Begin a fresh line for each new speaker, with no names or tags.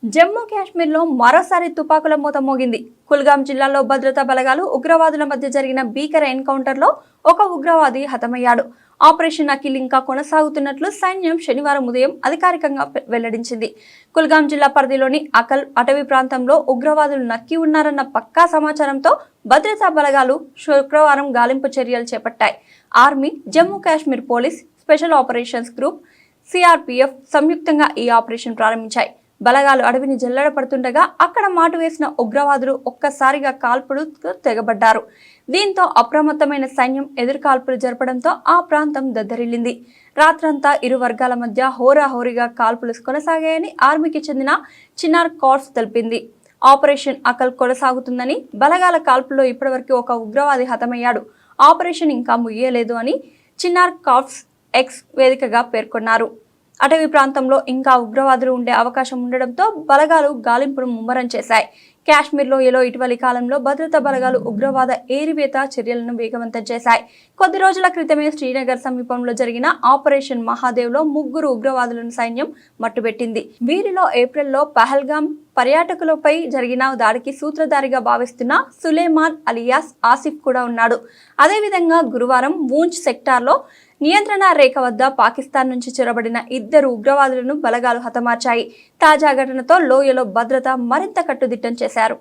జమ్మూ కాశ్మీర్లో మరోసారి తుపాకుల మూత మోగింది. కుల్గాం జిల్లాలో భద్రతా బలగాలు ఉగ్రవాదుల మధ్య జరిగిన భీకర ఎన్కౌంటర్లో ఒక ఉగ్రవాది హతమయ్యాడు. ఆపరేషన్ అఖిల్ ఇంకా కొనసాగుతున్నట్లు సైన్యం శనివారం ఉదయం అధికారికంగా వెల్లడించింది. కుల్గాం జిల్లా పరిధిలోని అకల్ అటవీ ప్రాంతంలో ఉగ్రవాదులు నక్కి ఉన్నారన్న పక్కా సమాచారంతో భద్రతా బలగాలు శుక్రవారం గాలింపు చర్యలు చేపట్టాయి. Army, Jammu Kashmir police, special operations group, CRPF సంయుక్తంగా ఈ ఆపరేషన్ ప్రారంభించాయి. బలగాలు అడవిని జల్లెడ పడుతుండగా అక్కడ మాటు వేసిన ఉగ్రవాదులు ఒక్కసారిగా కాల్పులకు తెగబడ్డారు. దీంతో అప్రమత్తమైన సైన్యం ఎదురుకాల్పులు జరపడంతో ఆ ప్రాంతం దద్దరిల్లింది. రాత్రంతా ఇరు వర్గాల మధ్య హోరాహోరీగా కాల్పులు కొనసాగాయని ఆర్మీకి చెందిన చిన్నార్ కార్ప్స్ తెలిపింది. ఆపరేషన్ అకల్ కొనసాగుతుందని, బలగాల కాల్పుల్లో ఇప్పటివరకు ఒక ఉగ్రవాది హతమయ్యాడు. ఆపరేషన్ ఇంకా ముగియలేదు అని చిన్నార్ కార్ప్స్ ఎక్స్ వేదికగా పేర్కొన్నారు. అటవీ ప్రాంతంలో ఇంకా ఉగ్రవాదులు ఉండే అవకాశం ఉండడంతో బలగాలు గాలింపును ముమ్మరం చేశాయి. కాశ్మీర్ లోయలో ఇటీవలి కాలంలో భద్రతా బలగాలు ఉగ్రవాద ఏరివేత చర్యలను వేగవంతం చేశాయి. కొద్ది రోజుల క్రితమే శ్రీనగర్ సమీపంలో జరిగిన ఆపరేషన్ మహాదేవ్లో 3 ఉగ్రవాదులను సైన్యం మట్టుబెట్టింది. వీరిలో ఏప్రిల్లో పహల్గాం పర్యాటకులపై జరిగిన దాడికి సూత్రధారిగా భావిస్తున్న సులేమాన్ అలియాస్ ఆసిఫ్ కూడా ఉన్నాడు. అదేవిధంగా గురువారం పూంచ్ సెక్టార్లో నియంత్రణ రేఖ వద్ద పాకిస్తాన్ నుంచి చొరబడిన 2 ఉగ్రవాదులను బలగాలు హతమార్చాయి. తాజా ఘటనతో లోయలో భద్రత మరింత కట్టుదిట్టం చేశారు.